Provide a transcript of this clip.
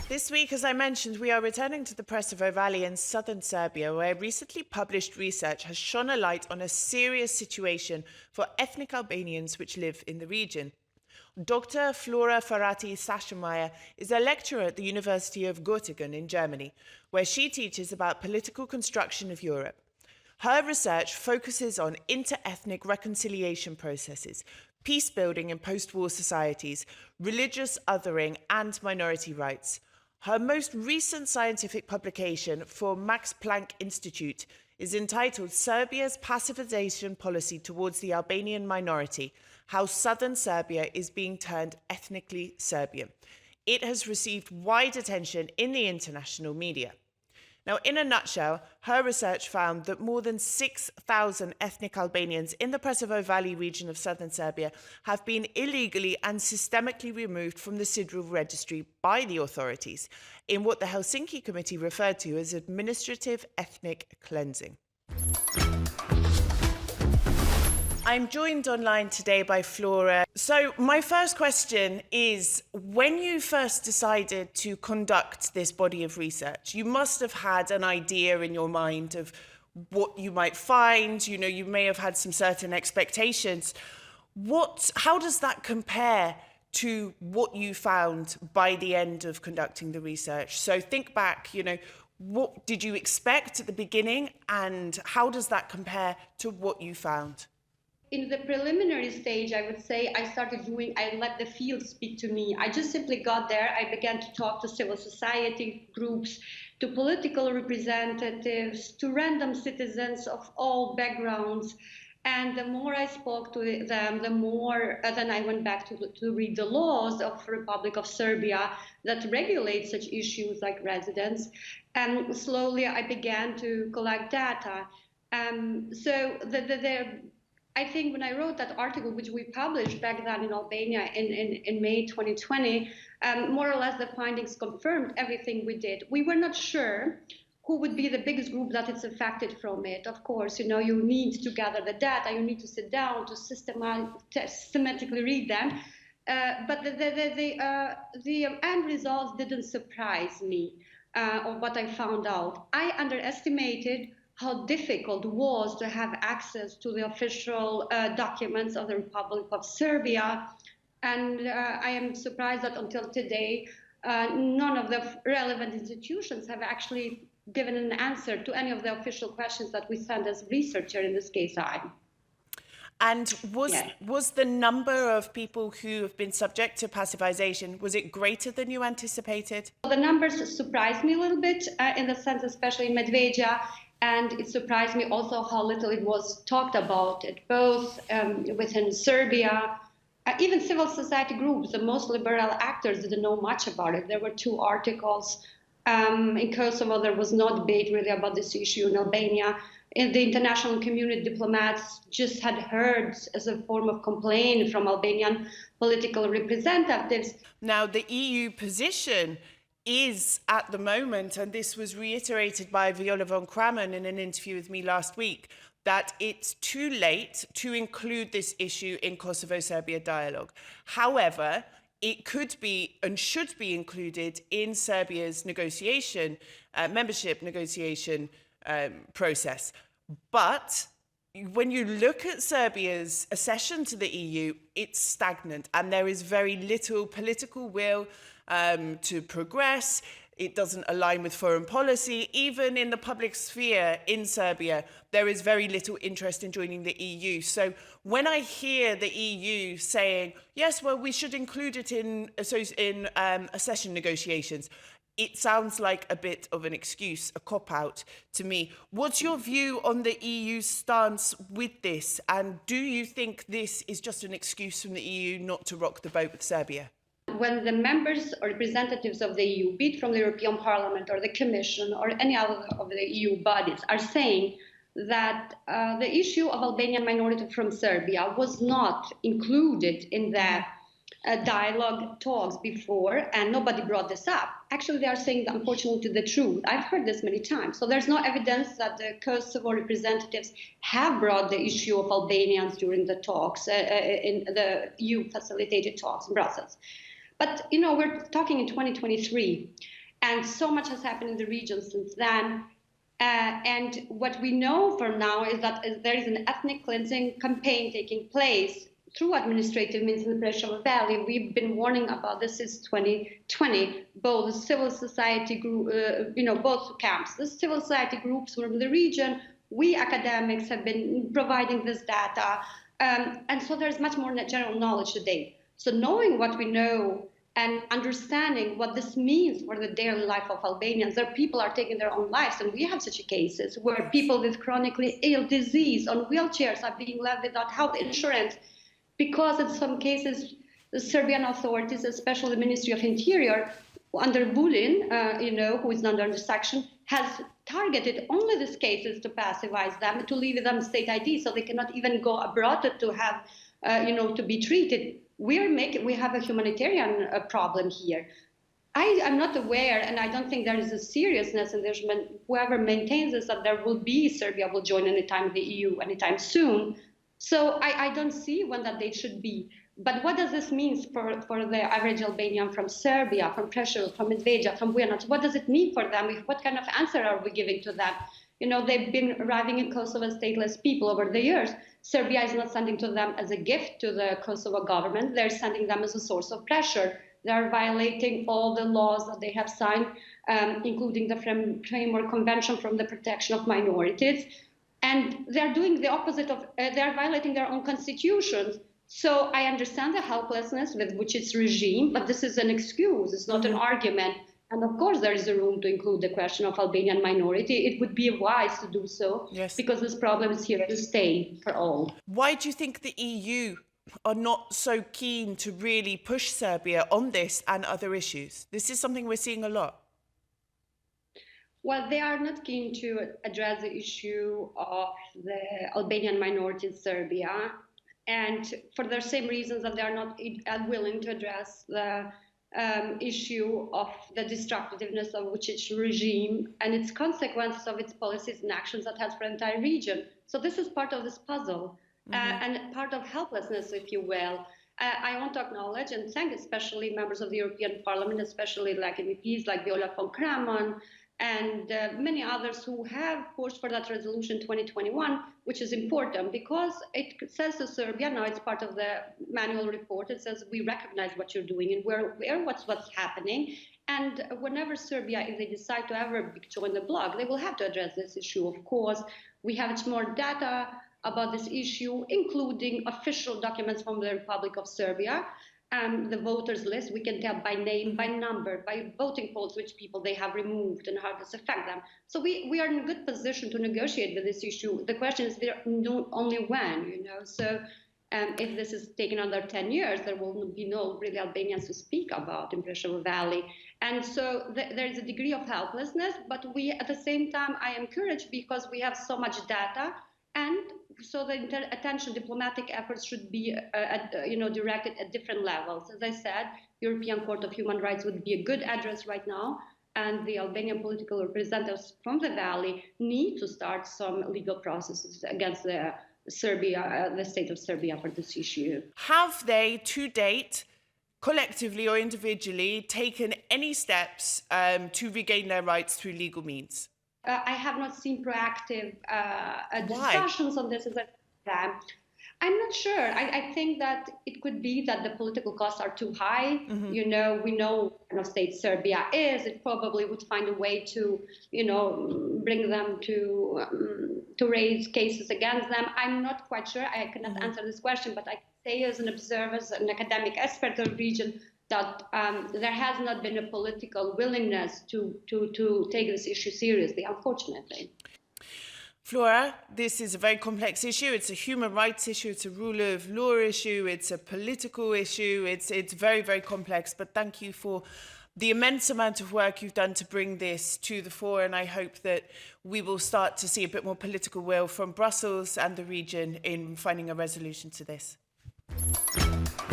This week, as I mentioned, we are returning to the Presevo Valley in southern Serbia, where recently published research has shone a light on a serious situation for ethnic Albanians which live in the region. Dr. Flora Farati Saschemeier is a lecturer at the University of Göttingen in Germany, where she teaches about political construction of Europe. Her research focuses on inter-ethnic reconciliation processes, peace building in post-war societies, religious othering, and minority rights. Her most recent scientific publication for Max Planck Institute is entitled Serbia's Pacification Policy Towards the Albanian Minority, How Southern Serbia is Being Turned Ethnically Serbian. It has received wide attention in the international media. Now, in a nutshell, her research found that more than 6,000 ethnic Albanians in the Presevo Valley region of southern Serbia have been illegally and systemically removed from the SIDRU registry by the authorities in what the Helsinki Committee referred to as administrative ethnic cleansing. I'm joined online today by Flora. So my first question is, when you first decided to conduct this body of research, you must have had an idea in your mind of what you might find. You know, you may have had some certain expectations. How does that compare to what you found by the end of conducting the research? So think back, you know, what did you expect at the beginning, and how does that compare to what you found? In the preliminary stage, I would say I let the field speak to me. I just simply got there. I began to talk to civil society groups, to political representatives, to random citizens of all backgrounds. And the more I spoke to them, the more then I went back to read the laws of Republic of Serbia that regulate such issues like residence. And slowly I began to collect data. I think when I wrote that article, which we published back then in Albania in May 2020, more or less the findings confirmed everything we did. We were not sure who would be the biggest group that is affected from it. Of course, you know, you need to gather the data, you need to sit down to systematically read them. But the end results didn't surprise me of what I found out. I underestimated how difficult it was to have access to the official documents of the Republic of Serbia. And I am surprised that until today, none of the relevant institutions have actually given an answer to any of the official questions that we sent as researcher, in this case I. And was the number of people who have been subject to passivization, was it greater than you anticipated? The numbers surprised me a little bit in the sense, especially in Medvedja. And it surprised me also how little it was talked about, both within Serbia. Even civil society groups, the most liberal actors, didn't know much about it. There were 2 articles. In Kosovo, there was no debate really about this issue. In Albania, in the international community, diplomats just had heard as a form of complaint from Albanian political representatives. Now, the EU position is at the moment, and this was reiterated by Viola von Kramon in an interview with me last week, that it's too late to include this issue in Kosovo-Serbia dialogue. However, it could be and should be included in Serbia's membership negotiation process. But when you look at Serbia's accession to the EU, it's stagnant, and there is very little political will to progress. It doesn't align with foreign policy. Even in the public sphere in Serbia, there is very little interest in joining the EU. So when I hear the EU saying, yes, well, we should include it in accession negotiations, it sounds like a bit of an excuse, a cop-out to me. What's your view on the EU's stance with this? And do you think this is just an excuse from the EU not to rock the boat with Serbia? When the members or representatives of the EU, be it from the European Parliament or the Commission or any other of the EU bodies, are saying that the issue of Albanian minority from Serbia was not included in the dialogue talks before, and nobody brought this up. Actually, they are saying, unfortunately, the truth. I've heard this many times. So there's no evidence that the Kosovo representatives have brought the issue of Albanians during the talks, in the EU-facilitated talks in Brussels. But, we're talking in 2023, and so much has happened in the region since then. And what we know for now is that there is an ethnic cleansing campaign taking place through administrative means in the Presevo Valley. We've been warning about this since 2020. Both civil society group, both camps, the civil society groups from the region, we academics have been providing this data, and so there's much more general knowledge today. So knowing what we know and understanding what this means for the daily life of Albanians. There people are taking their own lives, and we have such cases where people with chronically ill disease on wheelchairs are being left without health insurance because in some cases the Serbian authorities, especially the Ministry of Interior, under Vulin, who is under the section, has targeted only these cases to pacifize them, to leave them state ID, so they cannot even go abroad to have, to be treated. We have a humanitarian problem here. I am not aware, and I don't think there is a seriousness, and whoever maintains this, that Serbia will join anytime the EU, anytime soon. So I don't see when that date should be. But what does this mean for the average Albanian from Serbia, from Presevo, from Medveđa, from Bujanovac? What does it mean for them? What kind of answer are we giving to them? They've been arriving in Kosovo as stateless people over the years. Serbia is not sending to them as a gift to the Kosovo government. They're sending them as a source of pressure. They're violating all the laws that they have signed, including the Framework Convention from the Protection of Minorities. And they're doing the opposite of, they're violating their own constitutions. So I understand the helplessness with which it's regime, but this is an excuse. It's not an argument. And of course, there is a room to include the question of Albanian minority. It would be wise to do so, because this problem is here to stay for all. Why do you think the EU are not so keen to really push Serbia on this and other issues? This is something we're seeing a lot. Well, they are not keen to address the issue of the Albanian minority in Serbia. And for the same reasons that they are not willing to address the issue of the destructiveness of Vučić regime and its consequences of its policies and actions that has for the entire region. So this is part of this puzzle and part of helplessness, if you will. I want to acknowledge and thank especially members of the European Parliament, especially like MEPs like Viola von Kramon and many others who have pushed for that resolution 2021, which is important because it says to Serbia, now it's part of the manual report, it says we recognize what you're doing and what's happening. And whenever Serbia, if they decide to ever join the bloc, they will have to address this issue, of course. We have much more data about this issue, including official documents from the Republic of Serbia. The voters list, we can tell by name, by number, by voting polls, which people they have removed and how this affect them. So we are in a good position to negotiate with this issue. The question is only when, So if this is taken under 10 years, there will be no really Albanians to speak about in Presevo Valley. And so there is a degree of helplessness, but we, at the same time, I am encouraged because we have so much data. And so the attention, diplomatic efforts should be, directed at different levels. As I said, European Court of Human Rights would be a good address right now, and the Albanian political representatives from the Valley need to start some legal processes against the state of Serbia for this issue. Have they, to date, collectively or individually, taken any steps to regain their rights through legal means? I have not seen proactive discussions on this as a time. I'm not sure. I think that it could be that the political costs are too high. We know what kind of state Serbia is. It probably would find a way to, bring them to raise cases against them. I'm not quite sure. I cannot answer this question, but I can say as an observer, as an academic expert of the region, that there has not been a political willingness to take this issue seriously, unfortunately. Flora, this is a very complex issue. It's a human rights issue. It's a rule of law issue. It's a political issue. It's very, very complex. But thank you for the immense amount of work you've done to bring this to the fore. And I hope that we will start to see a bit more political will from Brussels and the region in finding a resolution to this.